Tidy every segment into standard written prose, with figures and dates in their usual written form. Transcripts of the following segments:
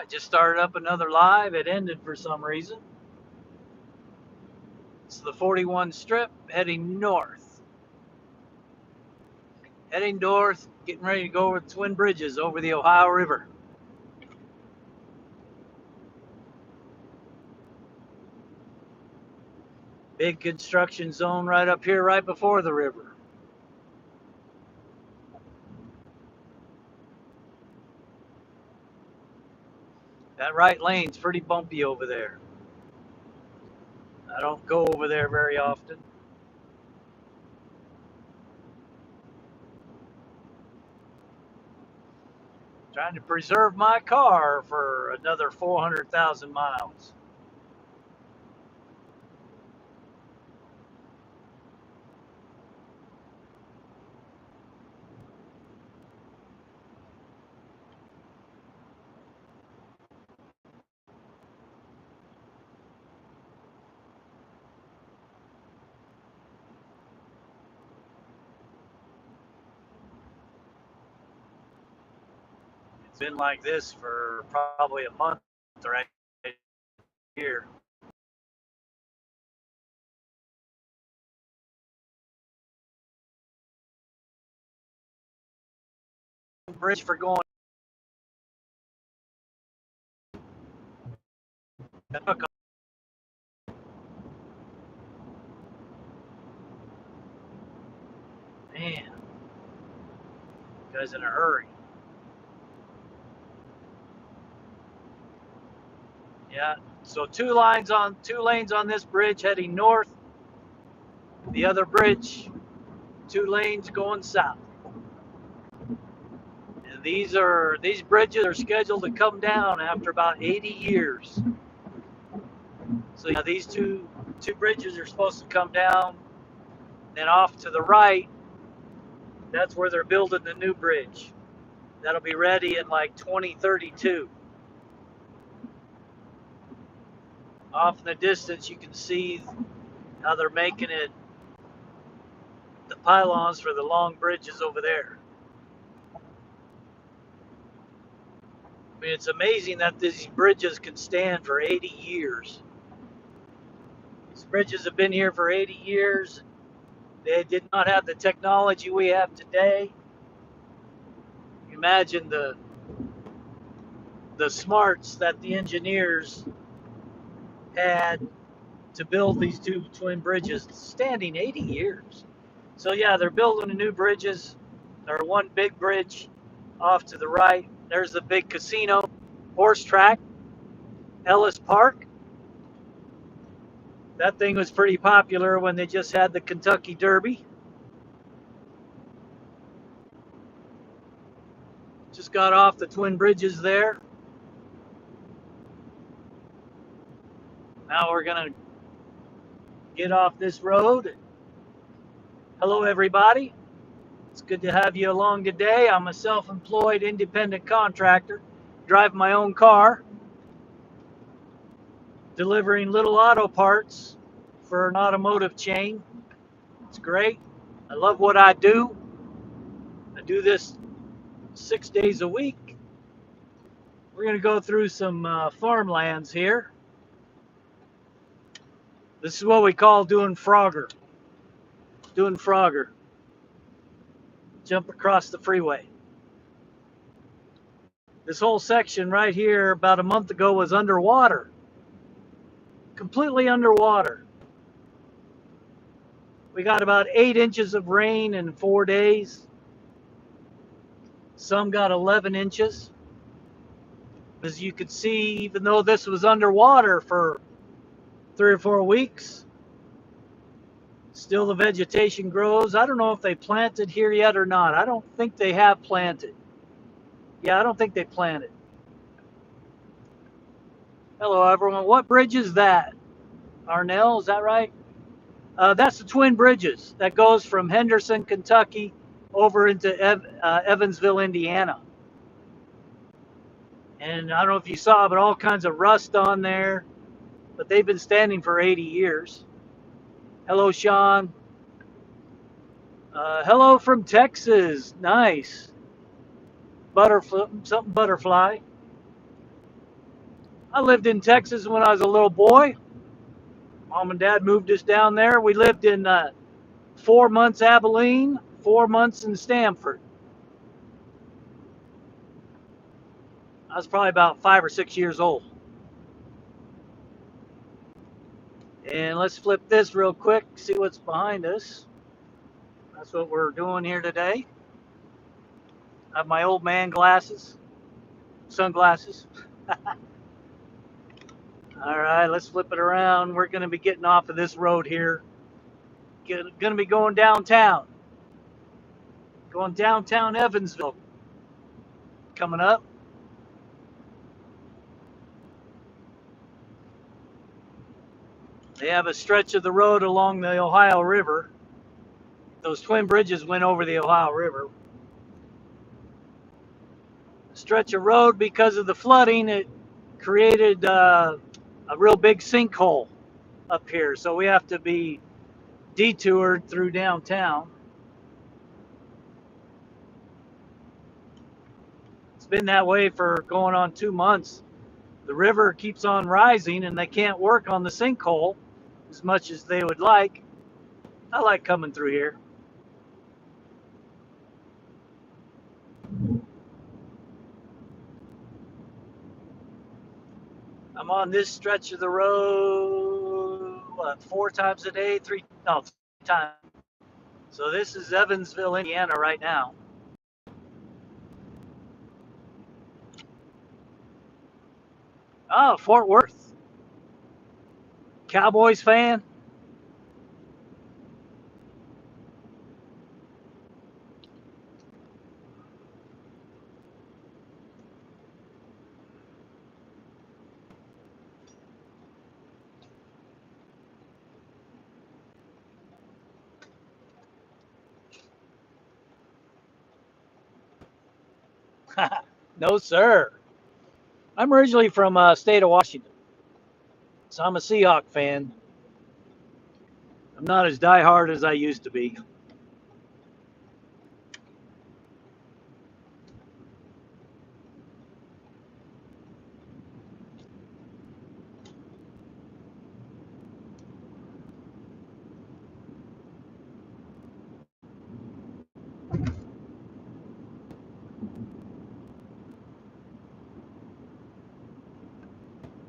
I just started up another live. It ended for some reason. It's the 41 strip heading north. Heading north, getting ready to go over the Twin Bridges over the Ohio River. Big construction zone right up here, right before the river. That right lane's pretty bumpy over there. I don't go over there very often. Trying to preserve my car for another 400,000 miles. It's been like this for probably a month right here. Bridge for going. Man, guy's in a hurry. Yeah. So two lanes on this bridge heading north. The other bridge, 2 lanes going south. And these bridges are scheduled to come down after about 80 years. So yeah, these two bridges are supposed to come down. Then off to the right, that's where they're building the new bridge. That'll be ready in like 2032. Off in the distance, you can see how they're making it, the pylons for the long bridges over there. I mean, it's amazing that these bridges can stand for 80 years. These bridges have been here for 80 years. They did not have the technology we have today. Imagine the smarts that the engineers had to build these two twin bridges standing 80 years. So yeah, they're building the new bridges. There's one big bridge off to the right. There's the big casino, horse track, Ellis Park. That thing was pretty popular when they just had the Kentucky Derby. Just got off the Twin Bridges there. Now we're going to get off this road. Hello, everybody. It's good to have you along today. I'm a self-employed independent contractor, drive my own car, delivering little auto parts for an automotive chain. It's great. I love what I do. I do this 6 days a week. We're going to go through some farmlands here. This is what we call doing Frogger. Doing Frogger. Jump across the freeway. This whole section right here about a month ago was underwater. Completely underwater. We got about 8 inches of rain in 4 days. Some got 11 inches. As you can see, even though this was underwater for 3 or 4 weeks, still the vegetation grows. I don't know if they planted here yet or not. I don't think they have planted. Yeah, I don't think they planted. Hello, everyone. What bridge is that? Arnell, is that right? That's the Twin Bridges that goes from Henderson, Kentucky, over into Evansville, Indiana. And I don't know if you saw, but all kinds of rust on there. But they've been standing for 80 years. Hello, Sean. Hello from Texas. Nice. Butterfly, something butterfly. I lived in Texas when I was a little boy. Mom and Dad moved us down there. We lived in 4 months Abilene, 4 months in Stamford. I was probably about 5 or 6 years old. And let's flip this real quick, see what's behind us. That's what we're doing here today. I have my old man glasses, sunglasses. All right, let's flip it around. We're going to be getting off of this road here. Going to be going downtown. Going downtown Evansville. Coming up. They have a stretch of the road along the Ohio River. Those twin bridges went over the Ohio River. A stretch of road, because of the flooding, it created a real big sinkhole up here. So we have to be detoured through downtown. It's been that way for going on 2 months. The river keeps on rising and they can't work on the sinkhole as much as they would like. I like coming through here. I'm on this stretch of the road, 4 times a day, three times. So this is Evansville, Indiana right now. Oh, Fort Worth. Cowboys fan? No, sir. I'm originally from state of Washington, so I'm a Seahawk fan. I'm not as diehard as I used to be.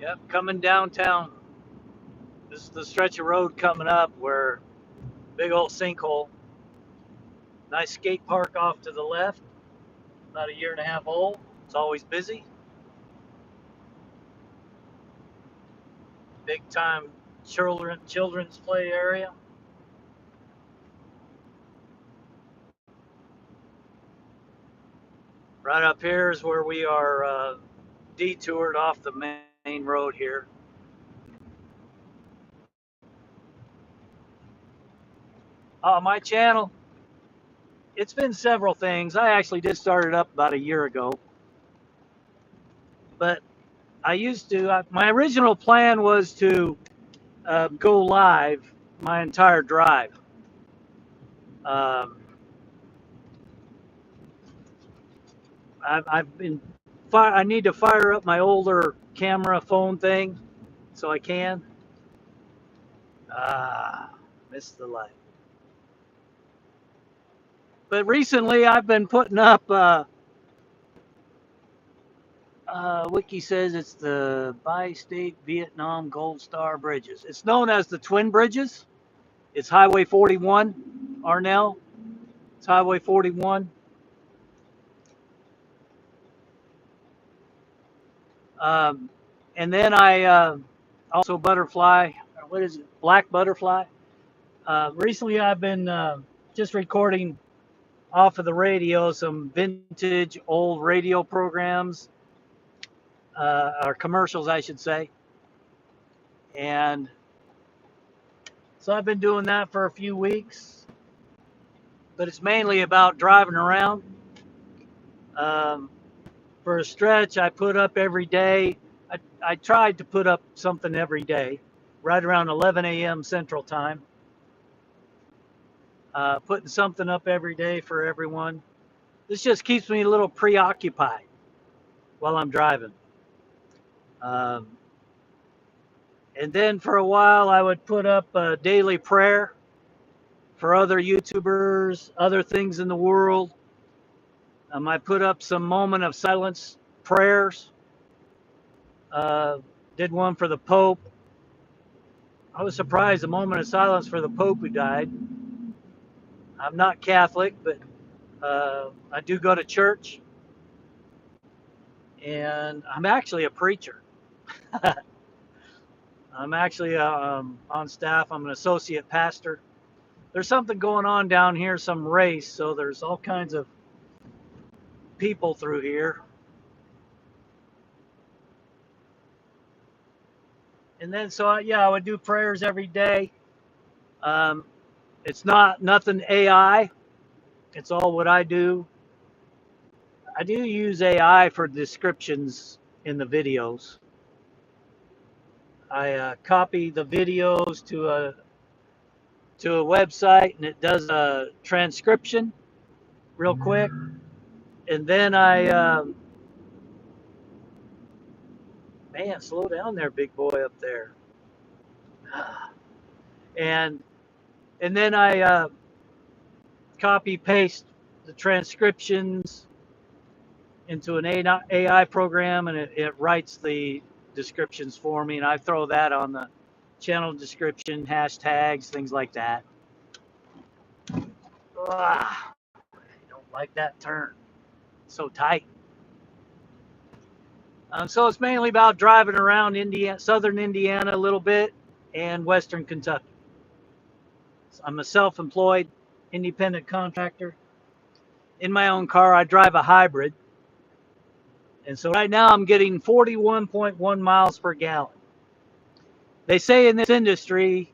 Yep, coming downtown. This is the stretch of road coming up where big old sinkhole. Nice skate park off to the left. About a year and a half old. It's always busy. Big time children's play area. Right up here is where we are detoured off the main road here. My channel, it's been several things. I actually did start it up about a year ago. But I used to, my original plan was to go live my entire drive. Um, I've been, I need to fire up my older camera phone thing so I can. Missed the light. But recently I've been putting up, Wiki says it's the Bi-State Vietnam Gold Star Bridges. It's known as the Twin Bridges. It's Highway 41, Arnell. It's Highway 41. And then I also Butterfly, what is it? Black Butterfly. Recently I've been just recording off of the radio some vintage old radio programs, or commercials, I should say. And so I've been doing that for a few weeks, but it's mainly about driving around. Um, for a stretch, I put up every day. I tried to put up something every day, right around 11 a.m. Central Time. Putting something up every day for everyone. This just keeps me a little preoccupied while I'm driving. Um, and then for a while, I would put up a daily prayer for other YouTubers, other things in the world. I put up some moment of silence prayers. Uh, did one for the Pope. I was surprised, a moment of silence for the Pope who died. I'm not Catholic, but I do go to church, and I'm actually a preacher. I'm actually on staff. I'm an associate pastor. There's something going on down here, some race, so there's all kinds of people through here. And then, so yeah, I would do prayers every day. Um, it's nothing AI. It's all what I do. I do use AI for descriptions in the videos. I copy the videos to a website, and it does a transcription real quick, and then man, slow down there, big boy up there, and then I copy paste the transcriptions into an AI program, and it writes the descriptions for me, and I throw that on the channel description, hashtags, things like that. I don't like that turn. It's so tight. So it's mainly about driving around Indiana, southern Indiana a little bit, and western Kentucky. So I'm a self-employed independent contractor. In my own car, I drive a hybrid. And so right now I'm getting 41.1 miles per gallon. They say in this industry,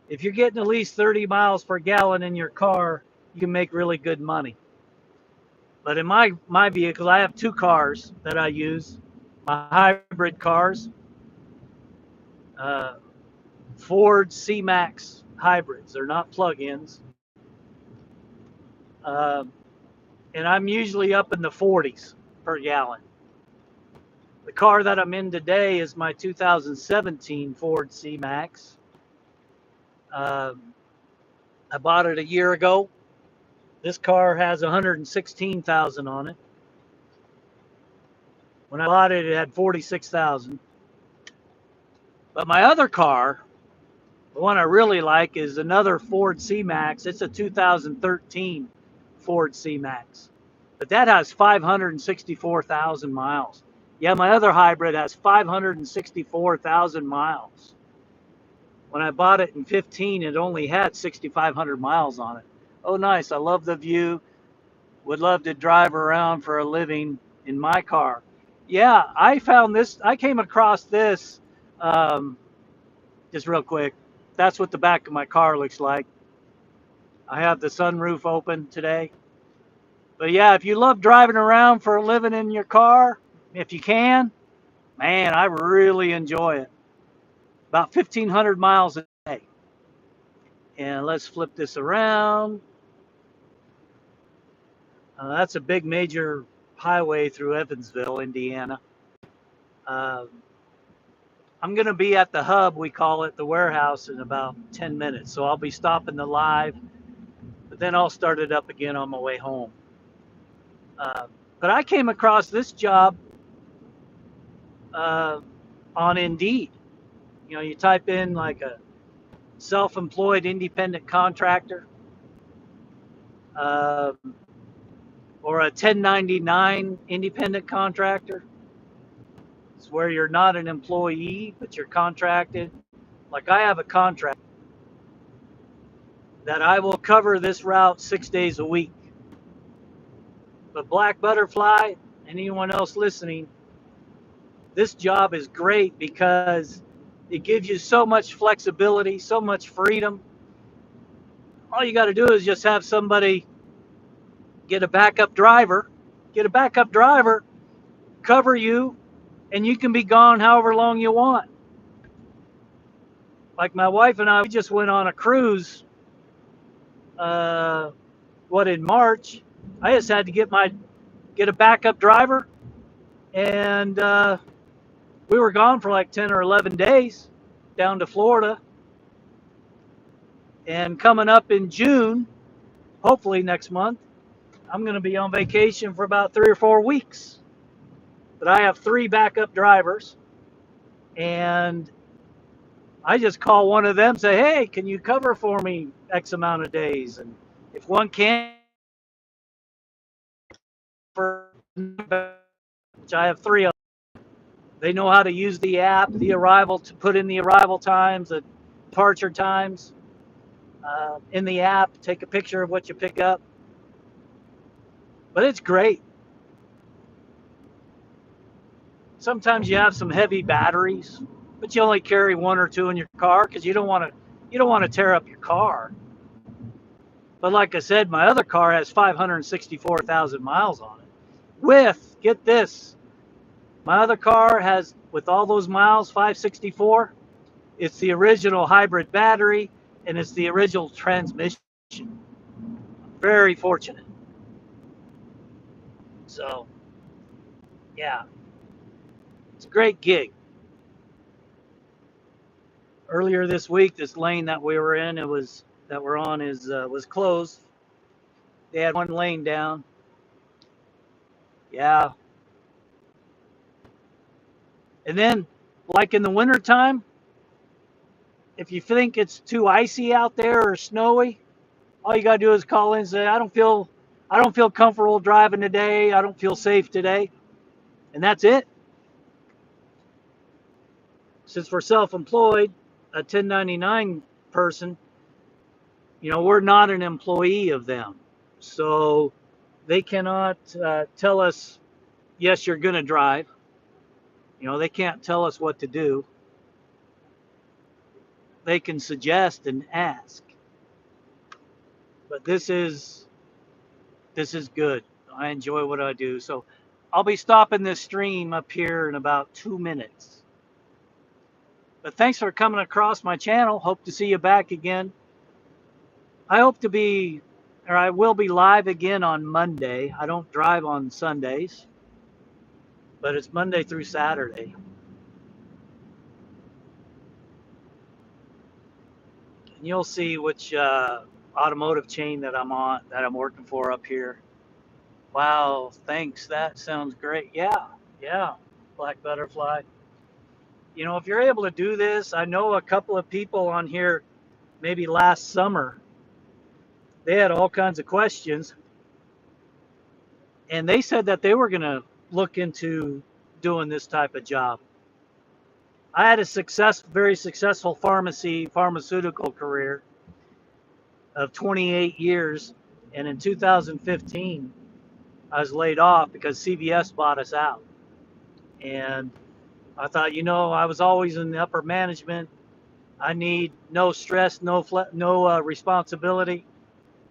if you're getting at least 30 miles per gallon in your car, you can make really good money. But in my vehicle, I have two cars that I use, my hybrid cars, uh, Ford C-Max hybrids. They're not plug-ins. And I'm usually up in the 40s per gallon. The car that I'm in today is my 2017 Ford C-Max. I bought it a year ago. This car has 116,000 on it. When I bought it, it had 46,000. But my other car, the one I really like, is another Ford C-Max. It's a 2013 Ford C-Max. But that has 564,000 miles. Yeah, my other hybrid has 564,000 miles. When I bought it in 15, it only had 6,500 miles on it. Oh, nice. I love the view. Would love to drive around for a living in my car. Yeah, I found this. I came across this just real quick. That's what the back of my car looks like. I have the sunroof open today. But yeah, if you love driving around for a living in your car, if you can, man, I really enjoy it. About 1,500 miles a day. And let's flip this around. That's a big major highway through Evansville, Indiana. I'm going to be at the hub, we call it, the warehouse, in about 10 minutes. So I'll be stopping the live, but then I'll start it up again on my way home. But I came across this job on Indeed. You know, you type in like a self-employed independent contractor or a 1099 independent contractor. It's where you're not an employee, but you're contracted. Like I have a contract that I will cover this route 6 days a week. But Black Butterfly, anyone else listening, this job is great because it gives you so much flexibility, so much freedom. All you got to do is just have somebody get a backup driver, cover you, and you can be gone however long you want. Like my wife and I, we just went on a cruise, in March. I just had to get a backup driver, and We were gone for like 10 or 11 days down to Florida. And coming up in June, hopefully next month, I'm going to be on vacation for about 3 or 4 weeks. But I have 3 backup drivers. And I just call one of them, say, hey, can you cover for me X amount of days? And if one can't, which I have 3 of them, they know how to use the app, the arrival, to put in the arrival times, the departure times in the app, take a picture of what you pick up. But it's great. Sometimes you have some heavy batteries, but you only carry 1 or 2 in your car because you don't want to tear up your car. But like I said, my other car has 564,000 miles on it. With, get this, my other car has, with all those miles, 564, it's the original hybrid battery and it's the original transmission. Very fortunate. So, yeah, it's a great gig. Earlier this week, this lane that we were in, that we're on was closed. They had 1 lane down. Yeah. And then, like in the wintertime, if you think it's too icy out there or snowy, all you gotta do is call in and say, I don't feel comfortable driving today. I don't feel safe today. And that's it. Since we're self-employed, a 1099 person, we're not an employee of them. So they cannot tell us, yes, you're going to drive. They can't tell us what to do. They can suggest and ask. But this is good. I enjoy what I do. So I'll be stopping this stream up here in about 2 minutes. But thanks for coming across my channel. Hope to see you back again. I will be live again on Monday. I don't drive on Sundays, but it's Monday through Saturday. And you'll see which automotive chain that I'm working for up here. Wow, thanks. That sounds great. Yeah, Black Butterfly. If you're able to do this, I know a couple of people on here, maybe last summer, they had all kinds of questions. And they said that they were going to look into doing this type of job. I had a very successful pharmaceutical career of 28 years. And in 2015, I was laid off because CVS bought us out. And I thought, I was always in the upper management. I need no stress, no responsibility.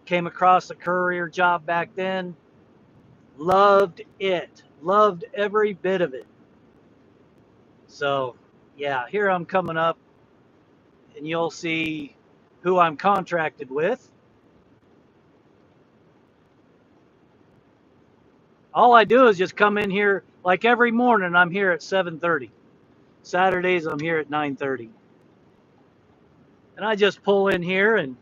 Came across a courier job back then. Loved it. Loved every bit of it. So, yeah, here I'm coming up, and you'll see who I'm contracted with. All I do is just come in here, like every morning I'm here at 7:30. Saturdays I'm here at 9:30. And I just pull in here and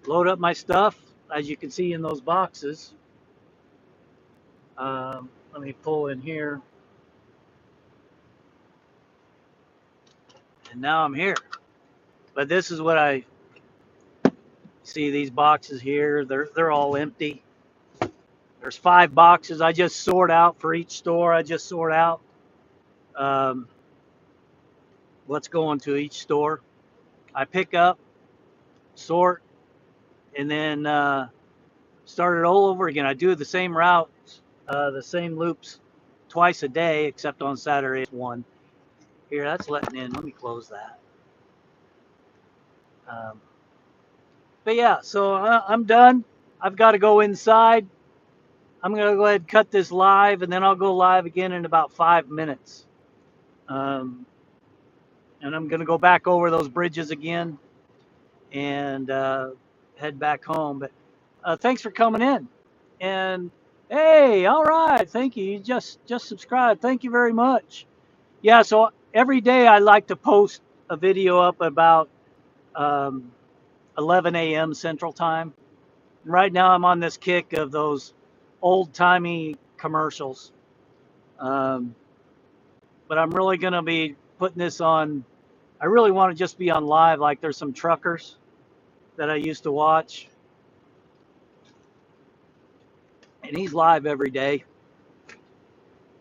load up my stuff, as you can see in those boxes. Let me pull in here. And now I'm here. But this is what I see, these boxes here. They're all empty. There's 5 boxes. I just sort out for each store. I just sort out what's going to each store. I pick up, sort, and then start it all over again. I do the same routes, the same loops twice a day, except on Saturday it's 1. Here, that's letting in. Let me close that. But yeah, so I'm done. I've got to go inside. I'm going to go ahead and cut this live, and then I'll go live again in about 5 minutes. And I'm going to go back over those bridges again and head back home. But thanks for coming in. And hey, all right, thank you. You just subscribed. Thank you very much. Yeah, so every day I like to post a video up about um, 11 a.m. Central Time. Right now I'm on this kick of those old timey commercials. Um, but I'm really going to be putting this on. I really want to just be on live. Like there's some truckers that I used to watch, and he's live every day.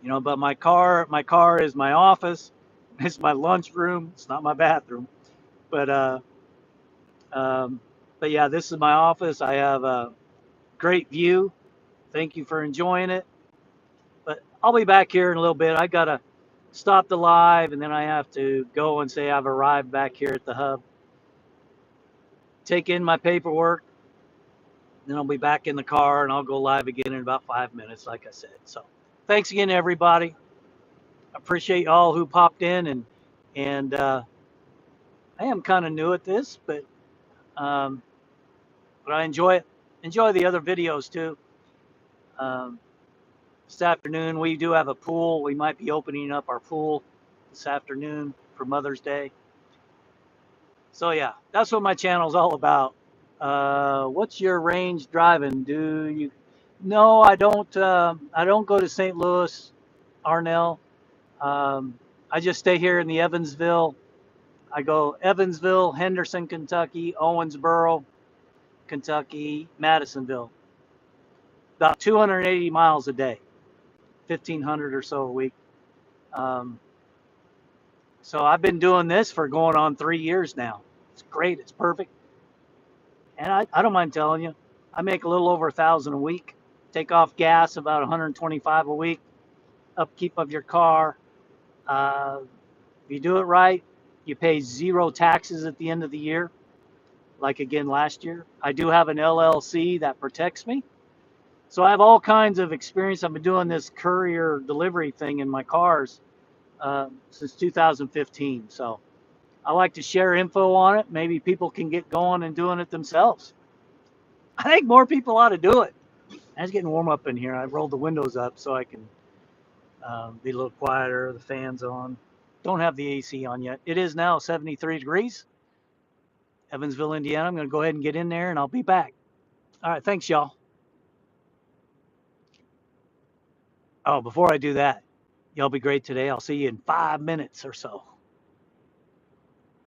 You know, but my car is my office. It's my lunchroom. It's not my bathroom. But um, but yeah, this is my office. I have a great view. Thank you for enjoying it. But I'll be back here in a little bit. I gotta stop the live, and then I have to go and say I've arrived back here at the hub. Take in my paperwork. Then I'll be back in the car, and I'll go live again in about 5 minutes, like I said. So thanks again, everybody. I appreciate all who popped in, and I am kind of new at this, um, but I enjoy it. Enjoy the other videos too. Um, this afternoon we do have a pool. We might be opening up our pool this afternoon for Mother's Day. So yeah, that's what my channel's all about. What's your range driving? Do you? No, I don't. I don't go to St. Louis, Arnell. I just stay here in the Evansville. I go Evansville, Henderson, Kentucky, Owensboro, Kentucky, Madisonville. About 280 miles a day, 1,500 or so a week. Um, so I've been doing this for going on 3 years now. It's great. It's perfect. And I don't mind telling you, I make a little over 1,000 a week. Take off gas about 125 a week. Upkeep of your car. If you do it right, you pay zero taxes at the end of the year. Like again last year, I do have an LLC that protects me. So I have all kinds of experience. I've been doing this courier delivery thing in my cars since 2015. So I like to share info on it. Maybe people can get going and doing it themselves. I think more people ought to do it. It's getting warm up in here. I rolled the windows up so I can be a little quieter. The fan's on. Don't have the AC on yet. It is now 73 degrees, Evansville, Indiana. I'm going to go ahead and get in there and I'll be back. All right. Thanks, y'all. Oh, before I do that, y'all be great today. I'll see you in 5 minutes or so.